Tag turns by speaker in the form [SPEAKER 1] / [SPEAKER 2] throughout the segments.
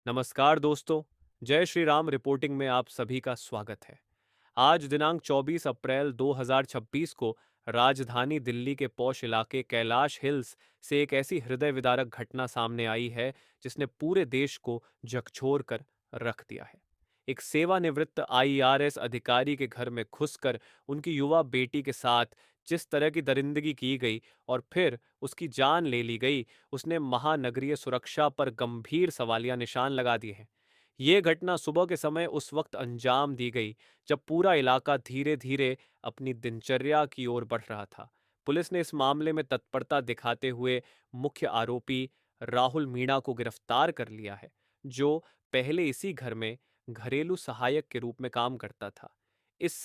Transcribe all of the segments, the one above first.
[SPEAKER 1] नमस्कार दोस्तों। जय श्री राम रिपोर्टिंग में आप सभी का स्वागत है। आज दिनांक 24 अप्रैल 2026 को राजधानी दिल्ली के पौष इलाके कैलाश हिल्स से एक ऐसी हृदय विदारक घटना सामने आई है जिसने पूरे देश को झकझोर कर रख दिया है। एक सेवानिवृत्त आईआरएस अधिकारी के घर में घुसकर उनकी युवा बेटी के साथ जिस तरह की दरिंदगी की गई और फिर उसकी जान ले ली गई, उसने महानगरीय सुरक्षा पर गंभीर सवालिया निशान लगा दिए हैं। ये घटना सुबह के समय उस वक्त अंजाम दी गई जब पूरा इलाका धीरे धीरे अपनी दिनचर्या की ओर बढ़ रहा था। पुलिस ने इस मामले में तत्परता दिखाते हुए मुख्य आरोपी राहुल मीणा को गिरफ्तार कर लिया है, जो पहले इसी घर में घरेलू सहायक के रूप में काम करता था। इस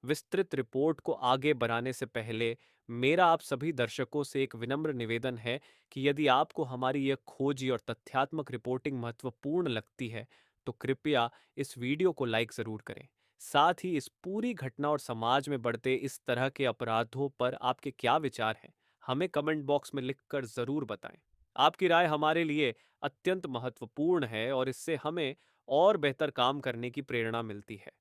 [SPEAKER 1] विस्तृत रिपोर्ट को आगे बढ़ाने से पहले मेरा आप सभी दर्शकों से एक विनम्र निवेदन है कि यदि आपको हमारी यह खोजी और तथ्यात्मक रिपोर्टिंग महत्वपूर्ण लगती है, तो कृपया इस वीडियो को लाइक ज़रूर करें। साथ ही इस पूरी घटना और समाज में बढ़ते इस तरह के अपराधों पर आपके क्या विचार हैं, हमें कमेंट बॉक्स में लिखकर ज़रूर बताएं। आपकी राय हमारे लिए अत्यंत महत्वपूर्ण है और इससे हमें और बेहतर काम करने की प्रेरणा मिलती है।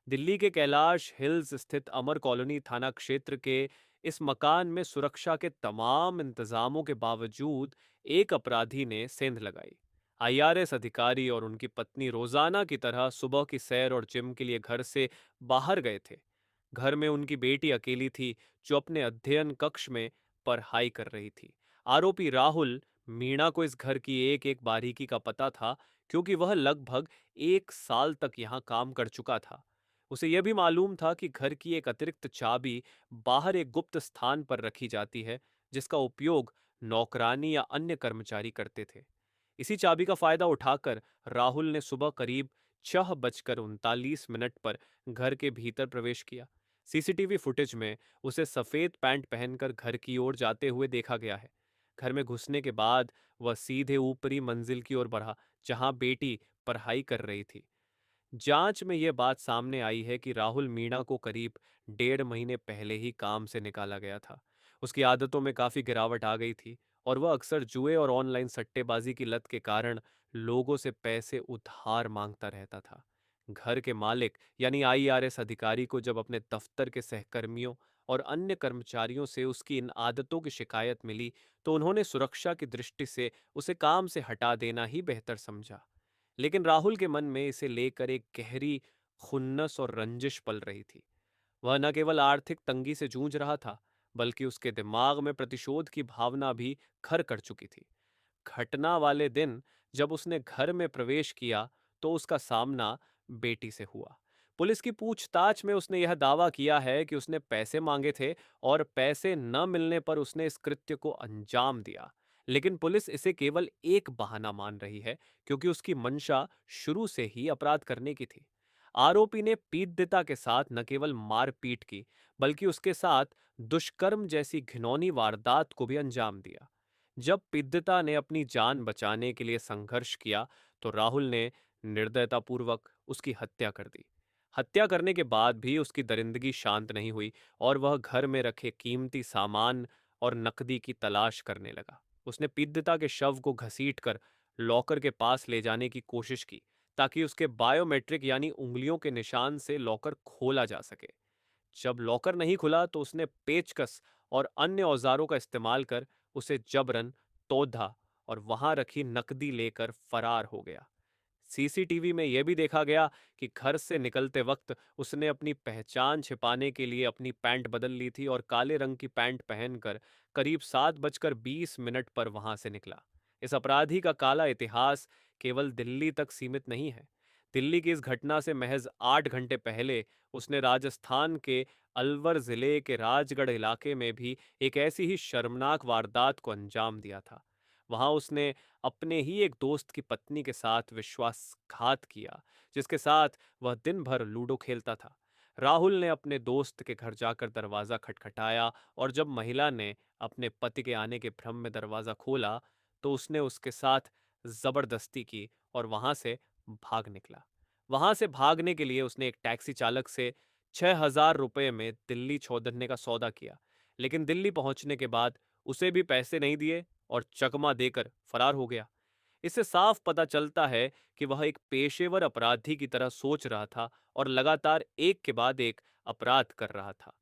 [SPEAKER 1] दिल्ली के कैलाश हिल्स स्थित अमर कॉलोनी थाना क्षेत्र के इस मकान में सुरक्षा के तमाम इंतजामों के बावजूद एक अपराधी ने सेंध लगाई। आईआरएस अधिकारी और उनकी पत्नी रोजाना की तरह सुबह की सैर और जिम के लिए घर से बाहर गए थे। घर में उनकी बेटी अकेली थी, जो अपने अध्ययन कक्ष में पढ़ाई कर रही थी। आरोपी राहुल मीणा को इस घर की एक एक बारीकी का पता था, क्योंकि वह लगभग 1 साल तक यहाँ काम कर चुका था। उसे यह भी मालूम था कि घर की एक अतिरिक्त चाबी बाहर एक गुप्त स्थान पर रखी जाती है, जिसका उपयोग नौकरानी या अन्य कर्मचारी करते थे। इसी चाबी का फायदा उठाकर राहुल ने सुबह करीब 6:39 पर घर के भीतर प्रवेश किया। सीसीटीवी फुटेज में उसे सफेद पैंट पहनकर घर की ओर जाते हुए देखा गया है। घर में घुसने के बाद वह सीधे ऊपरी मंजिल की ओर बढ़ा, जहां बेटी पढ़ाई कर रही थी। जांच में यह बात सामने आई है कि राहुल मीणा को करीब 1.5 महीने पहले ही काम से निकाला गया था। उसकी आदतों में काफी गिरावट आ गई थी और वह अक्सर जुए और ऑनलाइन सट्टेबाजी की लत के कारण लोगों से पैसे उधार मांगता रहता था। घर के मालिक यानी आईआरएस अधिकारी को जब अपने दफ्तर के सहकर्मियों और अन्य कर्मचारियों से उसकी इन आदतों की शिकायत मिली, तो उन्होंने सुरक्षा की दृष्टि से उसे काम से हटा देना ही बेहतर समझा। लेकिन राहुल के मन में इसे लेकर एक गहरी खुन्नस और रंजिश पल रही थी। वह न केवल आर्थिक तंगी से जूझ रहा था, बल्कि उसके दिमाग में प्रतिशोध की भावना भी घर कर चुकी थी। घटना वाले दिन जब उसने घर में प्रवेश किया, तो उसका सामना बेटी से हुआ। पुलिस की पूछताछ में उसने यह दावा किया है कि उसने पैसे मांगे थे और पैसे न मिलने पर उसने इस कृत्य को अंजाम दिया। लेकिन पुलिस इसे केवल एक बहाना मान रही है, क्योंकि उसकी मंशा शुरू से ही अपराध करने की थी। आरोपी ने पीड़िता के साथ न केवल मारपीट की, बल्कि उसके साथ दुष्कर्म जैसी घिनौनी वारदात को भी अंजाम दिया। जब पीड़िता ने अपनी जान बचाने के लिए संघर्ष किया, तो राहुल ने निर्दयतापूर्वक उसकी हत्या कर दी। हत्या करने के बाद भी उसकी दरिंदगी शांत नहीं हुई और वह घर में रखे कीमती सामान और नकदी की तलाश करने लगा। उसने पीड़िता के शव को घसीटकर लॉकर के पास ले जाने की कोशिश की, ताकि उसके बायोमेट्रिक यानी उंगलियों के निशान से लॉकर खोला जा सके। जब लॉकर नहीं खुला, तो उसने पेचकस और अन्य औजारों का इस्तेमाल कर उसे जबरन तोड़ा और वहां रखी नकदी लेकर फरार हो गया। सीसीटीवी में यह भी देखा गया कि घर से निकलते वक्त उसने अपनी पहचान छिपाने के लिए अपनी पैंट बदल ली थी और काले रंग की पैंट पहनकर करीब 7:20 पर वहां से निकला। इस अपराधी का काला इतिहास केवल दिल्ली तक सीमित नहीं है। दिल्ली की इस घटना से महज 8 घंटे पहले उसने राजस्थान के अलवर जिले के राजगढ़ इलाके में भी एक ऐसी ही शर्मनाक वारदात को अंजाम दिया था। वहां उसने अपने ही एक दोस्त की पत्नी के साथ विश्वासघात किया, जिसके साथ वह दिन भर लूडो खेलता था। राहुल ने अपने दोस्त के घर जाकर दरवाजा खटखटाया और जब महिला ने अपने पति के आने के भ्रम में दरवाजा खोला, तो उसने उसके साथ जबरदस्ती की और वहां से भाग निकला। वहां से भागने के लिए उसने एक टैक्सी चालक से 6,000 रुपये में दिल्ली छोड़ने का सौदा किया, लेकिन दिल्ली पहुंचने के बाद उसे भी पैसे नहीं दिए और चकमा देकर फरार हो गया। इससे साफ पता चलता है कि वह एक पेशेवर अपराधी की तरह सोच रहा था और लगातार एक के बाद एक अपराध कर रहा था।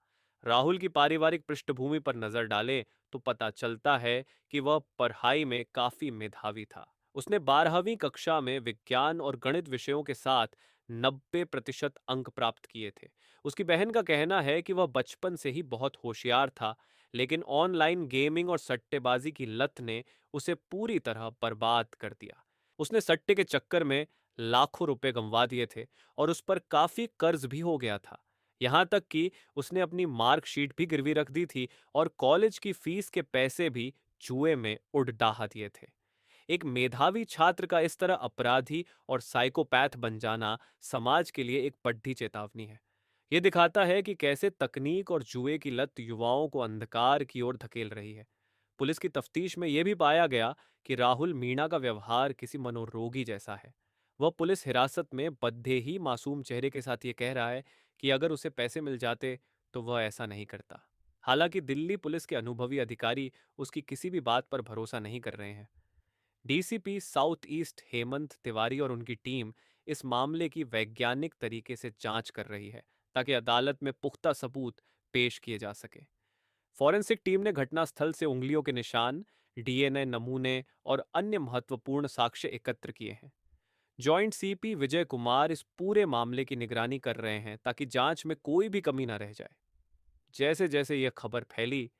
[SPEAKER 1] राहुल की पारिवारिक पृष्ठभूमि पर नजर डालें तो पता चलता है कि वह पढ़ाई में काफी मेधावी था। उसने 12वीं कक्षा में विज्ञान और गणित विषयों के साथ 90% अंक प्राप्त किए थे। उसकी बहन का कहना है कि वह बचपन से ही बहुत होशियार था, लेकिन ऑनलाइन गेमिंग और सट्टेबाजी की लत ने उसे पूरी तरह बर्बाद कर दिया। उसने सट्टे के चक्कर में लाखों रुपए गंवा दिए थे और उस पर काफी कर्ज भी हो गया था। यहां तक कि उसने अपनी मार्कशीट भी गिरवी रख दी थी और कॉलेज की फीस के पैसे भी जुए में उड़ डहा दिए थे। एक मेधावी छात्र का इस तरह अपराधी और साइकोपैथ बन जाना समाज के लिए एक बड़ी चेतावनी है। यह दिखाता है कि कैसे तकनीक और जुए की लत युवाओं को अंधकार की ओर धकेल रही है। पुलिस की तफ्तीश में यह भी पाया गया कि राहुल मीणा का व्यवहार किसी मनोरोगी जैसा है। वह पुलिस हिरासत में बद्धे ही मासूम चेहरे के साथ ये कह रहा है कि अगर उसे पैसे मिल जाते तो वह ऐसा नहीं करता। हालांकि दिल्ली पुलिस के अनुभवी अधिकारी उसकी किसी भी बात पर भरोसा नहीं कर रहे हैं। DCP south east Hemant Tiwari और उनकी टीम इस मामले की वैज्ञानिक तरीके से जांच कर रही है ताकि अदालत में पुख्ता सबूत पेश किए जा सके। फॉरेंसिक टीम ने घटनास्थल से उंगलियों के निशान, डीएनए नमूने और अन्य महत्वपूर्ण साक्ष्य एकत्र किए हैं। जॉइंट सीपी विजय कुमार इस पूरे मामले की निगरानी कर रहे हैं ताकि जांच में कोई भी कमी न रह जाए। जैसे जैसे यह खबर फैली,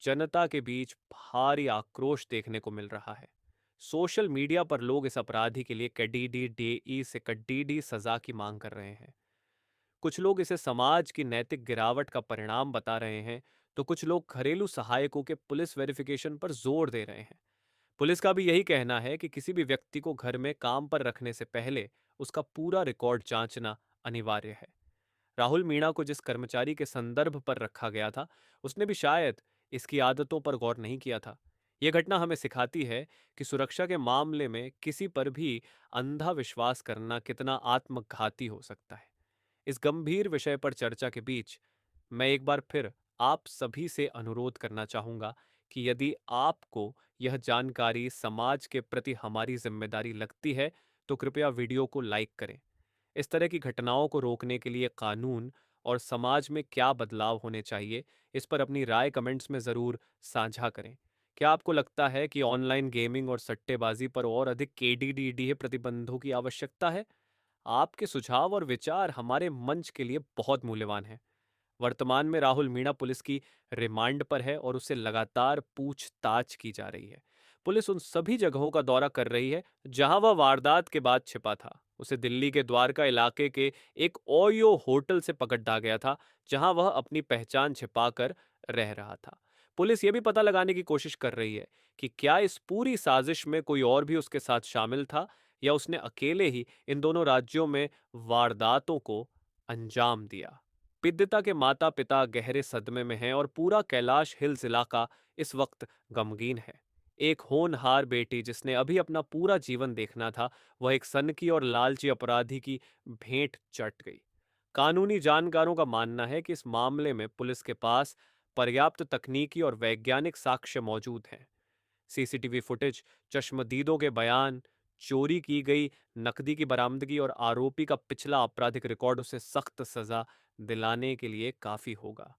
[SPEAKER 1] जनता के बीच भारी आक्रोश देखने को मिल रहा है। सोशल मीडिया पर लोग इस अपराधी के लिए कड़ीडी डेई से कड़ीडी सजा की मांग कर रहे हैं। कुछ लोग इसे समाज की नैतिक गिरावट का परिणाम बता रहे हैं, तो कुछ लोग घरेलू सहायकों के पुलिस वेरिफिकेशन पर जोर दे रहे हैं। पुलिस का भी यही कहना है कि किसी भी व्यक्ति को घर में काम पर रखने से पहले उसका पूरा रिकॉर्ड जांचना अनिवार्य है। राहुल मीणा को जिस कर्मचारी के संदर्भ पर रखा गया था, उसने भी शायद इसकी आदतों पर गौर नहीं किया था। यह घटना हमें सिखाती है कि सुरक्षा के मामले में किसी पर भी अंधा विश्वास करना कितना आत्मघाती हो सकता है। इस गंभीर विषय पर चर्चा के बीच मैं एक बार फिर आप सभी से अनुरोध करना चाहूंगा कि यदि आपको यह जानकारी समाज के प्रति हमारी जिम्मेदारी लगती है, तो कृपया वीडियो को लाइक करें। इस तरह की घटनाओं को रोकने के लिए कानून और समाज में क्या बदलाव होने चाहिए, इस पर अपनी राय कमेंट्स में ज़रूर साझा करें। क्या आपको लगता है कि ऑनलाइन गेमिंग और सट्टेबाजी पर और अधिक केडीडीडीए प्रतिबंधों की आवश्यकता है? आपके सुझाव और विचार हमारे मंच के लिए बहुत मूल्यवान हैं। वर्तमान में राहुल मीणा पुलिस की रिमांड पर है और उससे लगातार पूछताछ की जा रही है। पुलिस उन सभी जगहों का दौरा कर रही है जहां वह वारदात के बाद छिपा था। उसे दिल्ली के द्वारका इलाके के एक ओयो होटल से पकड़ा गया था, जहां वह अपनी पहचान छिपाकर रह रहा था। पुलिस ये भी पता लगाने की कोशिश कर रही है कि क्या इस पूरी साजिश में कोई और भी उसके साथ शामिल था, या उसने अकेले ही इन दोनों राज्यों में वारदातों को अंजाम दिया। पीड़िता के माता पिता गहरे सदमे में हैं और पूरा कैलाश हिल्स इलाका इस वक्त गमगीन है। एक होनहार बेटी जिसने अभी अपना पूरा जीवन देखना था, वह एक सनकी और लालची अपराधी की भेंट चढ़ गई। कानूनी जानकारों का मानना है कि इस मामले में पुलिस के पास पर्याप्त तकनीकी और वैज्ञानिक साक्ष्य मौजूद हैं। सीसीटीवी फुटेज, चश्मदीदों के बयान, चोरी की गई नकदी की बरामदगी और आरोपी का पिछला आपराधिक रिकॉर्ड उसे सख्त सजा दिलाने के लिए काफी होगा।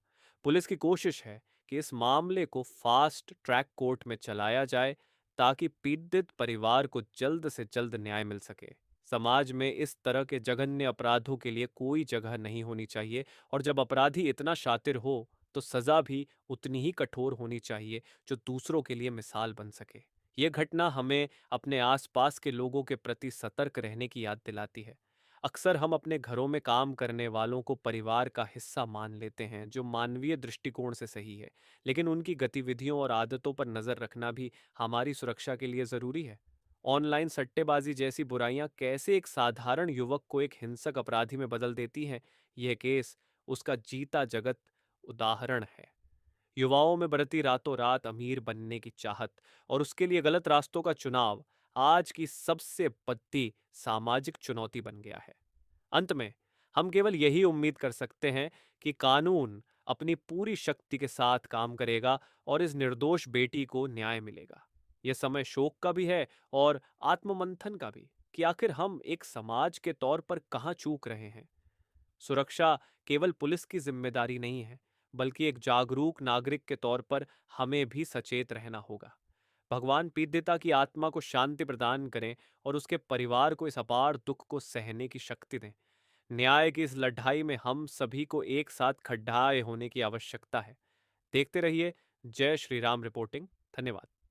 [SPEAKER 1] पुलिस की कोशिश है कि इस मामले को फास्ट ट्रैक कोर्ट में चलाया जाए ताकि पीड़ित परिवार को जल्द से जल्द न्याय मिल सके। समाज में इस तरह के जघन्य अपराधों के लिए कोई जगह नहीं होनी चाहिए, और जब अपराधी इतना शातिर हो तो सजा भी उतनी ही कठोर होनी चाहिए जो दूसरों के लिए मिसाल बन सके। यह घटना हमें अपने आसपास के लोगों के प्रति सतर्क रहने की याद दिलाती है। अक्सर हम अपने घरों में काम करने वालों को परिवार का हिस्सा मान लेते हैं, जो मानवीय दृष्टिकोण से सही है, लेकिन उनकी गतिविधियों और आदतों पर नजर रखना भी हमारी सुरक्षा के लिए जरूरी है। ऑनलाइन सट्टेबाजी जैसी बुराइयां कैसे एक साधारण युवक को एक हिंसक अपराधी में बदल देती हैं, यह केस उसका जीता जगत उदाहरण है। युवाओं में बढ़ती रातों रात अमीर बनने की चाहत और उसके लिए गलत रास्तों का चुनाव आज की सबसे बड़ी सामाजिक चुनौती बन गया है। अंत में हम केवल यही उम्मीद कर सकते हैं कि कानून अपनी पूरी शक्ति के साथ काम करेगा और इस निर्दोष बेटी को न्याय मिलेगा। यह समय शोक का भी है और आत्ममंथन का भी, कि आखिर हम एक समाज के तौर पर कहाँ चूक रहे हैं। सुरक्षा केवल पुलिस की जिम्मेदारी नहीं है, बल्कि एक जागरूक नागरिक के तौर पर हमें भी सचेत रहना होगा। भगवान पीड़िता की आत्मा को शांति प्रदान करें और उसके परिवार को इस अपार दुख को सहने की शक्ति दें। न्याय की इस लड़ाई में हम सभी को एक साथ खड़े होने की आवश्यकता है। देखते रहिए जय श्री राम रिपोर्टिंग। धन्यवाद।